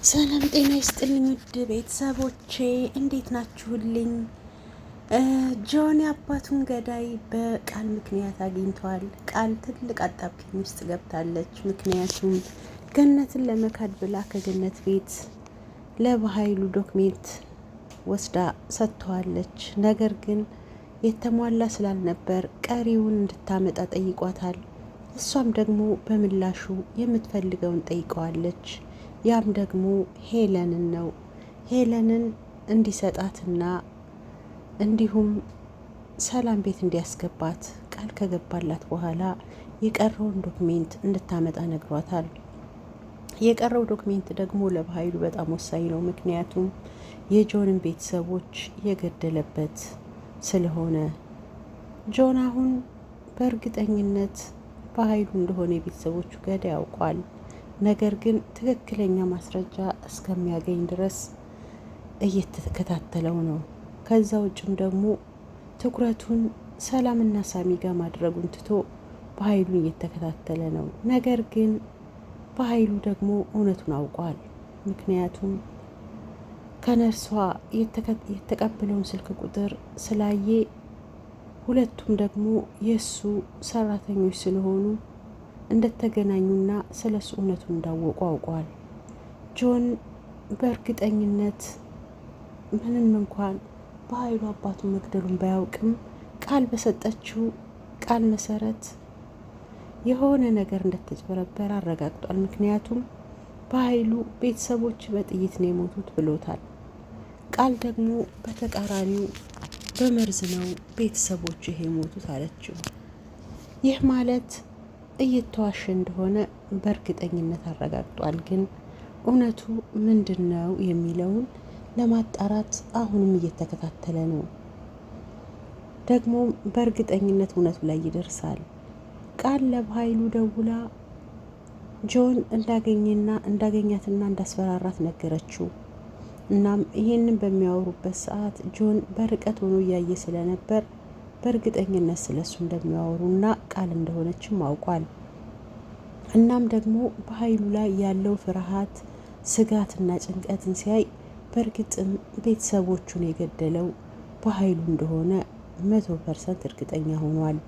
ሰላም ጤና ይስጥልኝ ውድ ቤተሰቦቼ እንዴት ናችሁልኝ? ጆን የአባቱን ገዳይ በቃል ምክንያት አግኝቷል። ቃል ትልቅ አጣብቂኝ ውስጥ ገብታለች። ምክንያቱም ገነትን ለመካድ ብላ ከገነት ቤት ለበኃይሉ ዶክሜንት ወስዳ ሰጥተዋለች። ነገር ግን የተሟላ ስላልነበር ቀሪውን እንድታመጣ ጠይቋታል። እሷም ደግሞ በምላሹ የምትፈልገውን ጠይቀዋለች። ያም ደግሞ ሄለንን ነው። ሄለንን እንዲሰጣትና እንዲሁም ሰላም ቤት እንዲያስገባት ቃል ከገባላት በኋላ የቀረውን ዶክሜንት እንድታመጣ ነግሯታል። የቀረው ዶክሜንት ደግሞ ለበኃይሉ በጣም ወሳኝ ነው። ምክንያቱም የጆንን ቤተሰቦች የገደለበት ስለሆነ ጆን አሁን በእርግጠኝነት በኃይሉ እንደሆነ የቤተሰቦቹ ገዳይ ያውቋል። ነገር ግን ትክክለኛ ማስረጃ እስከሚያገኝ ድረስ እየተከታተለው ነው። ከዛ ውጭም ደግሞ ትኩረቱን ሰላምና ሳሚ ጋር ማድረጉን ትቶ በኃይሉን እየተከታተለ ነው። ነገር ግን በኃይሉ ደግሞ እውነቱን አውቋል። ምክንያቱም ከነርሷ የተቀበለውን ስልክ ቁጥር ስላየ ሁለቱም ደግሞ የእሱ ሰራተኞች ስለሆኑ እንደተገናኙና ስለ እሱ እውነቱን እንዳወቁ አውቋል። ጆን በእርግጠኝነት ምንም እንኳን በኃይሉ አባቱን መግደሉን ባያውቅም ቃል በሰጠችው ቃል መሰረት የሆነ ነገር እንደተጭበረበረ አረጋግጧል። ምክንያቱም በኃይሉ ቤተሰቦች በጥይት ነው የሞቱት ብሎታል። ቃል ደግሞ በተቃራኒው በመርዝ ነው ቤተሰቦች ይሄ የሞቱት አለችው። ይህ ማለት እየተዋሸ እንደሆነ በእርግጠኝነት አረጋግጧል። ግን እውነቱ ምንድን ነው የሚለውን ለማጣራት አሁንም እየተከታተለ ነው። ደግሞ በእርግጠኝነት እውነቱ ላይ ይደርሳል። ቃል ለበኃይሉ ደውላ ጆን እንዳገኛትና እንዳስፈራራት ነገረችው። እናም ይሄንን በሚያወሩበት ሰዓት ጆን በርቀት ሆኖ እያየ ስለነበር በእርግጠኝነት ስለሱ እንደሚያወሩና ቃል እንደሆነችም አውቋል። እናም ደግሞ በኃይሉ ላይ ያለው ፍርሃት፣ ስጋትና ጭንቀትን ሲያይ በእርግጥም ቤተሰቦቹን የገደለው በኃይሉ እንደሆነ 100% እርግጠኛ ሆኗል።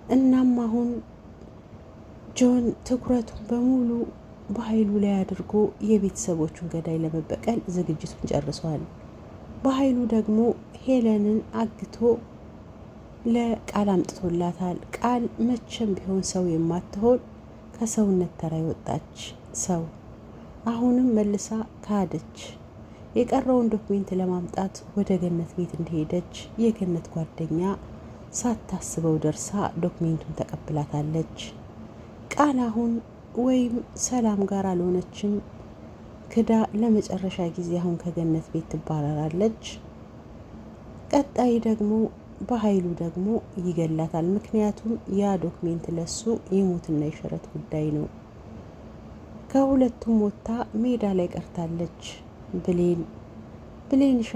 እናም አሁን ጆን ትኩረቱን በሙሉ በኃይሉ ላይ አድርጎ የቤተሰቦቹን ገዳይ ለመበቀል ዝግጅቱን ጨርሷል። በኃይሉ ደግሞ ሄለንን አግቶ ለቃል አምጥቶላታል። ቃል መቼም ቢሆን ሰው የማትሆን ከሰውነት ተራ የወጣች ሰው አሁንም መልሳ ካደች። የቀረውን ዶክሜንት ለማምጣት ወደ ገነት ቤት እንደሄደች የገነት ጓደኛ ሳታስበው ደርሳ ዶክሜንቱን ተቀብላታለች። ቃል አሁን ወይም ሰላም ጋር አልሆነችም፣ ክዳ ለመጨረሻ ጊዜ አሁን ከገነት ቤት ትባረራለች። ቀጣይ ደግሞ በኃይሉ ደግሞ ይገላታል። ምክንያቱም ያ ዶክሜንት ለሱ የሞትና የሽረት ጉዳይ ነው። ከሁለቱም ወጥታ ሜዳ ላይ ቀርታለች። ብሌንሻ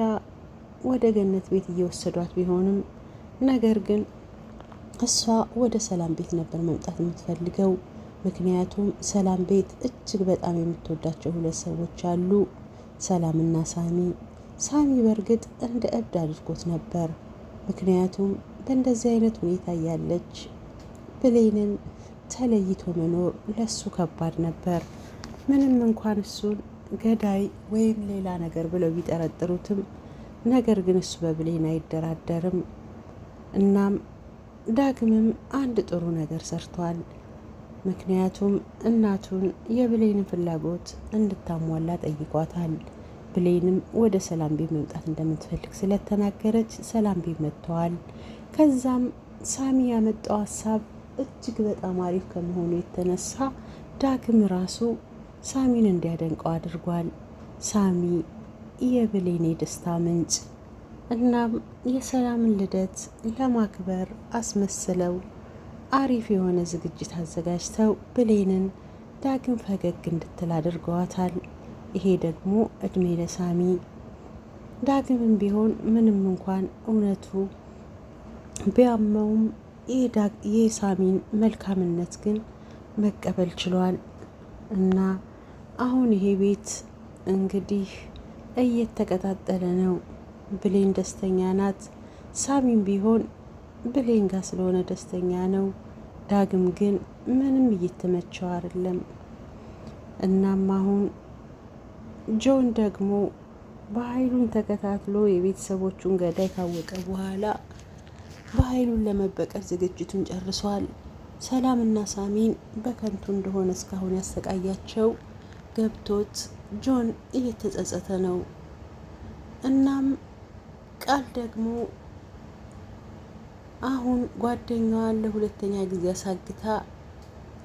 ወደ ገነት ቤት እየወሰዷት ቢሆንም ነገር ግን እሷ ወደ ሰላም ቤት ነበር መምጣት የምትፈልገው። ምክንያቱም ሰላም ቤት እጅግ በጣም የምትወዳቸው ሁለት ሰዎች አሉ፣ ሰላምና ሳሚ። ሳሚ በእርግጥ እንደ እብድ አድርጎት ነበር። ምክንያቱም በእንደዚህ አይነት ሁኔታ ያለች ብሌንን ተለይቶ መኖር ለሱ ከባድ ነበር። ምንም እንኳን እሱን ገዳይ ወይም ሌላ ነገር ብለው ቢጠረጥሩትም ነገር ግን እሱ በብሌን አይደራደርም። እናም ዳግምም አንድ ጥሩ ነገር ሰርቷል። ምክንያቱም እናቱን የብሌንን ፍላጎት እንድታሟላ ጠይቋታል። ብሌንም ወደ ሰላም ቤት መምጣት እንደምትፈልግ ስለተናገረች ሰላም ቤት መጥተዋል። ከዛም ሳሚ ያመጣው ሀሳብ እጅግ በጣም አሪፍ ከመሆኑ የተነሳ ዳግም ራሱ ሳሚን እንዲያደንቀው አድርጓል። ሳሚ የብሌን የደስታ ምንጭ። እናም የሰላምን ልደት ለማክበር አስመስለው አሪፍ የሆነ ዝግጅት አዘጋጅተው ብሌንን ዳግም ፈገግ እንድትል አድርገዋታል። ይሄ ደግሞ እድሜ ለሳሚ። ዳግምም ቢሆን ምንም እንኳን እውነቱ ቢያመውም የሳሚን መልካምነት ግን መቀበል ችሏል። እና አሁን ይሄ ቤት እንግዲህ እየተቀጣጠለ ነው። ብሌን ደስተኛ ናት። ሳሚም ቢሆን ብሌን ጋር ስለሆነ ደስተኛ ነው። ዳግም ግን ምንም እየተመቸው አይደለም። እናም አሁን ጆን ደግሞ በኃይሉን ተከታትሎ የቤተሰቦቹን ገዳይ ካወቀ በኋላ በኃይሉን ለመበቀል ዝግጅቱን ጨርሷል። ሰላምና ሳሚን በከንቱ እንደሆነ እስካሁን ያሰቃያቸው ገብቶት ጆን እየተጸጸተ ነው። እናም ቃል ደግሞ አሁን ጓደኛዋን ለሁለተኛ ጊዜ አሳግታ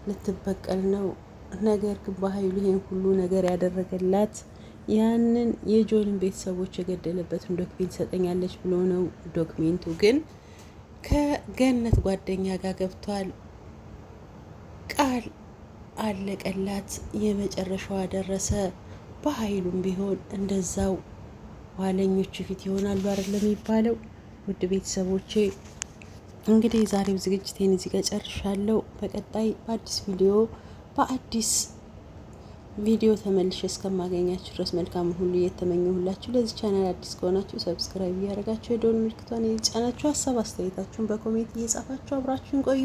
ልትበቀል ነው። ነገር ግን በኃይሉ ይሄን ሁሉ ነገር ያደረገላት ያንን የጆንን ቤተሰቦች የገደለበትን ዶክሜንት ሰጠኛለች ብሎ ነው። ዶክሜንቱ ግን ከገነት ጓደኛ ጋር ገብቷል። ቃል አለቀላት። የመጨረሻዋ ደረሰ። በኃይሉም ቢሆን እንደዛው ኋለኞቹ ፊት ይሆናሉ አይደለም የሚባለው። ውድ ቤተሰቦቼ እንግዲህ የዛሬው ዝግጅቴን እዚህ ጋር ጨርሻለሁ። በቀጣይ በአዲስ ቪዲዮ ተመልሼ እስከማገኛችሁ ድረስ መልካሙን ሁሉ እየተመኘሁላችሁ፣ ለዚህ ቻናል አዲስ ከሆናችሁ ሰብስክራይብ እያደረጋችሁ የደወል ምልክቷን እየጫናችሁ ሀሳብ አስተያየታችሁን በኮሜንት እየጻፋችሁ አብራችሁን ቆዩ።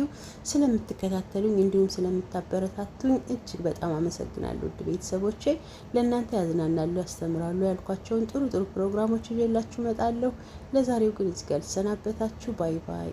ስለምትከታተሉኝ እንዲሁም ስለምታበረታቱኝ እጅግ በጣም አመሰግናለሁ። ውድ ቤተሰቦቼ ለእናንተ ያዝናናሉ፣ ያስተምራሉ ያልኳቸውን ጥሩ ጥሩ ፕሮግራሞች ይዤላችሁ እመጣለሁ። ለዛሬው ግን እዚህ ጋር ልሰናበታችሁ። ባይ ባይ።